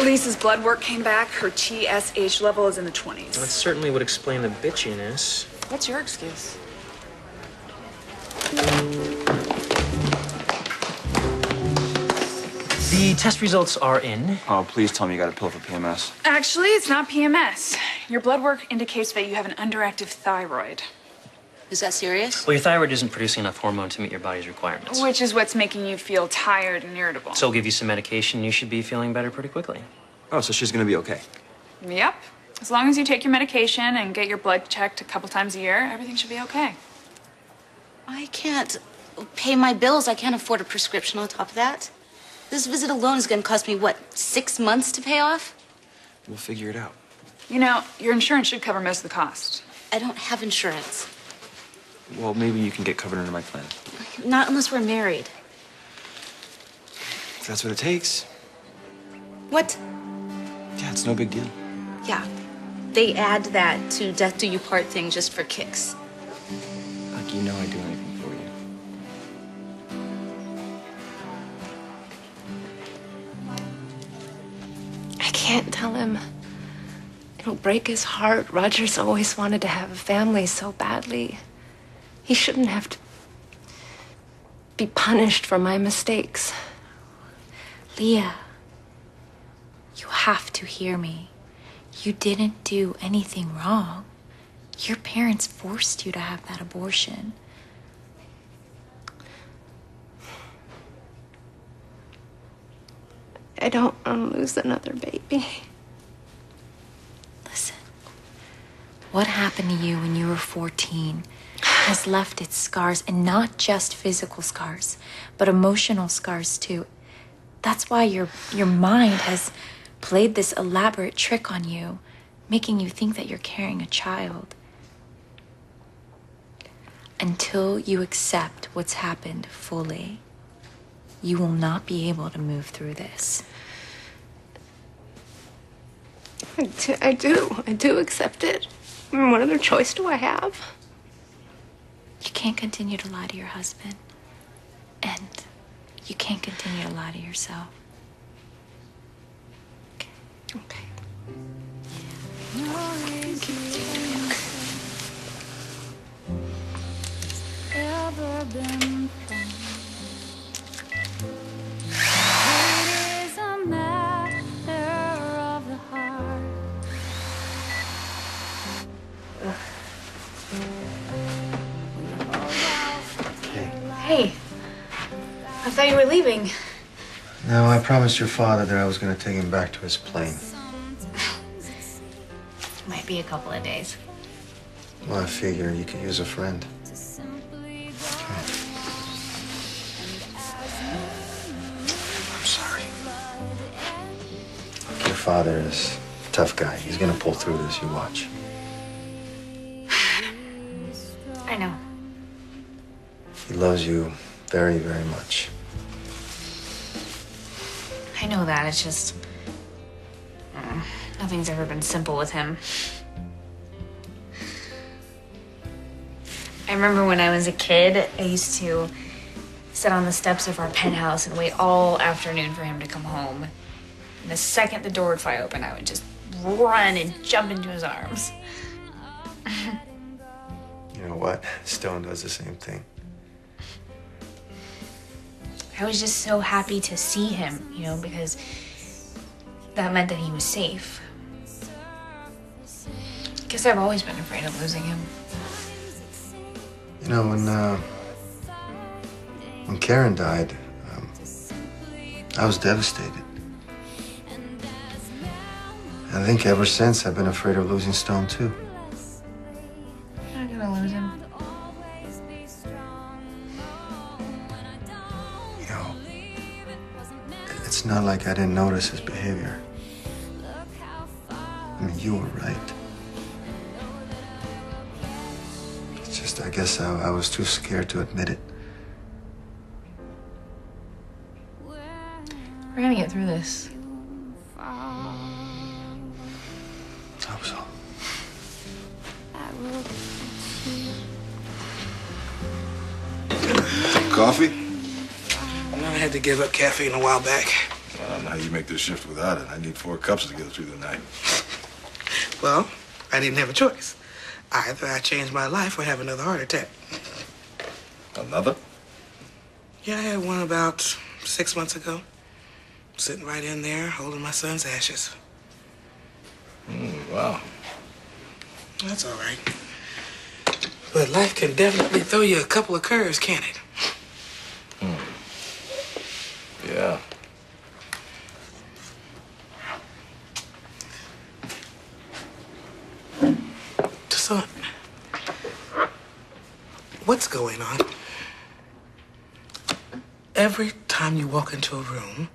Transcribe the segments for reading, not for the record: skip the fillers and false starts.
Lisa's blood work came back. Her TSH level is in the 20s. That certainly would explain the bitchiness. What's your excuse? The test results are in. Oh, please tell me you got a pill for PMS. Actually, it's not PMS. Your blood work indicates that you have an underactive thyroid. Is that serious? Well, your thyroid isn't producing enough hormone to meet your body's requirements. Which is what's making you feel tired and irritable. So we'll give you some medication. You should be feeling better pretty quickly. Oh, so she's gonna be okay. Yep. As long as you take your medication and get your blood checked a couple times a year, everything should be okay. I can't pay my bills. I can't afford a prescription on top of that. This visit alone is going to cost me, what, 6 months to pay off? We'll figure it out. You know, your insurance should cover most of the cost. I don't have insurance. Well, maybe you can get covered under my plan. Not unless we're married. If that's what it takes. What? Yeah, it's no big deal. Yeah. They add that to death do you part thing just for kicks. Like you know I'd do anything for you. I can't tell him. It'll break his heart. Roger's always wanted to have a family so badly. He shouldn't have to be punished for my mistakes. Leah, you have to hear me. You didn't do anything wrong. Your parents forced you to have that abortion. I don't want to lose another baby. Listen, what happened to you when you were 14 has left its scars, and not just physical scars, but emotional scars too. That's why your mind has played this elaborate trick on you, making you think that you're carrying a child. Until you accept what's happened fully, you will not be able to move through this. I do accept it. I mean, what other choice do I have? You can't continue to lie to your husband. And you can't continue to lie to yourself. Okay. Hey, I thought you were leaving. No, I promised your father that I was going to take him back to his plane. Might be a couple of days. Well, I figure you could use a friend. Okay. I'm sorry. Your father is a tough guy. He's going to pull through this, you watch. I know. He loves you very, very much. I know that. It's just... nothing's ever been simple with him. I remember when I was a kid, I used to sit on the steps of our penthouse and wait all afternoon for him to come home. And the second the door would fly open, I would just run and jump into his arms. You know what? Stone does the same thing. I was just so happy to see him, you know, because that meant that he was safe. I guess I've always been afraid of losing him. You know, when Karen died, I was devastated. I think ever since I've been afraid of losing Stone too. I'm not gonna lose him. You know, it's not like I didn't notice his behavior. I mean, you were right. It's just, I guess I was too scared to admit it. We're gonna get through this. Hope so. Coffee? I had to give up caffeine a while back. don't know how you make this shift without it. I need 4 cups to get through the night. Well, I didn't have a choice. Either I change my life or have another heart attack. Another? Yeah, I had one about 6 months ago. Sitting right in there, holding my son's ashes. Wow. That's all right. But life can definitely throw you a couple of curves, can't it? Yeah. So, what's going on? Every time you walk into a room,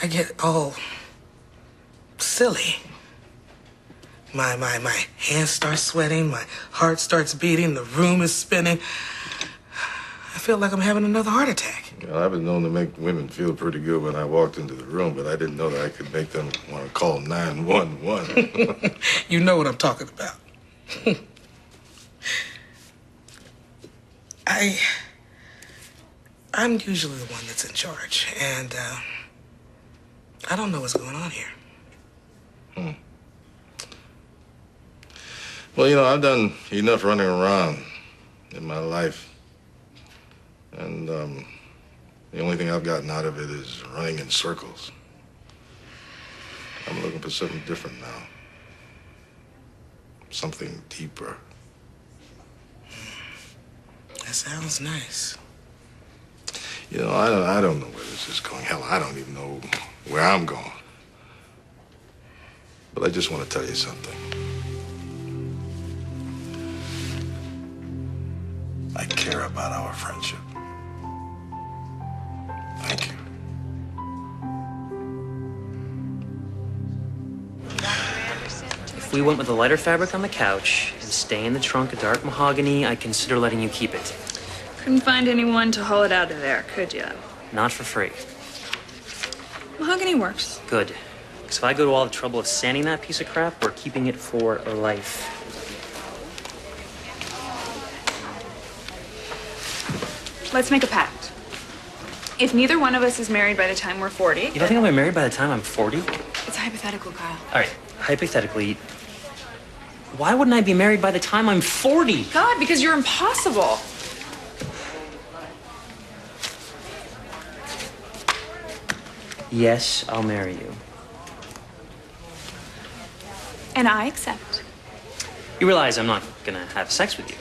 I get all silly. My hands start sweating, my heart starts beating, the room is spinning. I feel like I'm having another heart attack. Well, I've been known to make women feel pretty good when I walked into the room, but I didn't know that I could make them want to call 911. You know what I'm talking about. I'm usually the one that's in charge, and I don't know what's going on here. Well, you know, I've done enough running around in my life. And the only thing I've gotten out of it is running in circles. I'm looking for something different now. Something deeper. That sounds nice. You know, I don't know where this is going. Hell, I don't even know where I'm going. But I just want to tell you something. I care about our friendship. Thank you. If we went with a lighter fabric on the couch and stay in the trunk of dark mahogany, I'd consider letting you keep it. Couldn't find anyone to haul it out of there, could ya? Not for free. Mahogany works. Good. Because if I go to all the trouble of sanding that piece of crap, we're keeping it for life. Let's make a pact. If neither one of us is married by the time we're 40... You don't think I'll be married by the time I'm 40? It's hypothetical, Kyle. All right, hypothetically, why wouldn't I be married by the time I'm 40? God, because you're impossible. Yes, I'll marry you. And I accept. You realize I'm not gonna have sex with you.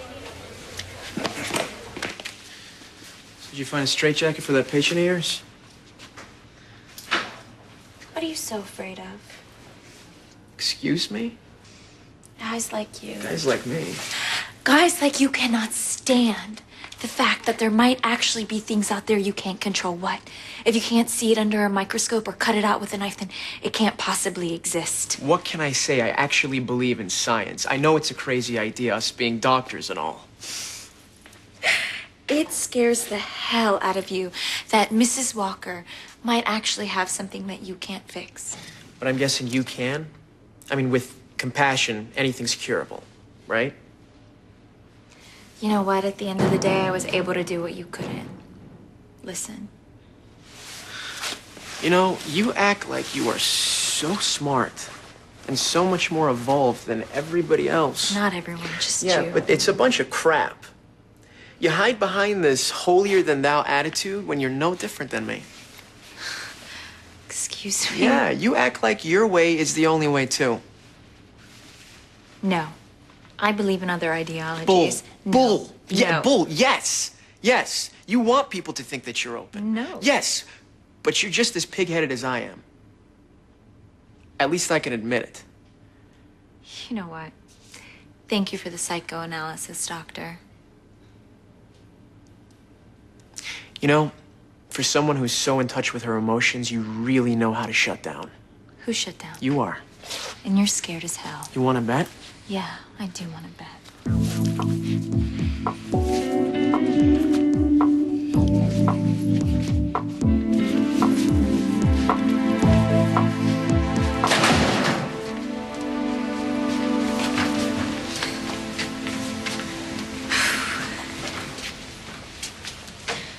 Did you find a straitjacket for that patient of yours? What are you so afraid of? Excuse me? Guys like you. Guys like me. Guys like you cannot stand the fact that there might actually be things out there you can't control. What? If you can't see it under a microscope or cut it out with a knife, then it can't possibly exist. What can I say? I actually believe in science. I know it's a crazy idea, us being doctors and all. It scares the hell out of you that Mrs. Walker might actually have something that you can't fix. But I'm guessing you can? I mean, with compassion, anything's curable, right? You know what? At the end of the day, I was able to do what you couldn't. Listen. You know, you act like you are so smart and so much more evolved than everybody else. Not everyone, just Yeah, you. but it's a bunch of crap. You hide behind this holier-than-thou attitude when you're no different than me. Excuse me? Yeah, you act like your way is the only way, too. No. I believe in other ideologies. Bull. Yeah, No. bull. Yes. Yes. You want people to think that you're open. No. Yes. But you're just as pig-headed as I am. At least I can admit it. You know what? Thank you for the psychoanalysis, doctor. You know, for someone who's so in touch with her emotions, you really know how to shut down. Who shut down? You are. And you're scared as hell. You want to bet? Yeah, I do want to bet.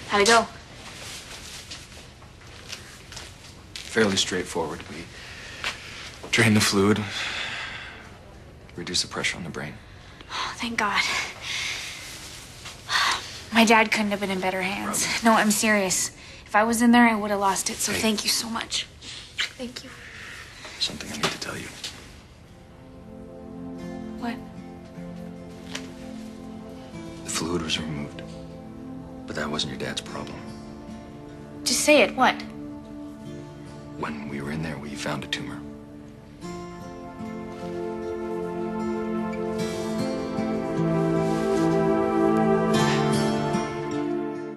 How'd it go? fairly straightforward. We drain the fluid, reduce the pressure on the brain. Oh, thank God. My dad couldn't have been in better hands. No, I'm serious. If I was in there, I would have lost it, so thank you so much. Thank you. Something I need to tell you. What? The fluid was removed, but that wasn't your dad's problem. Just say it. What? When we were in there, we found a tumor.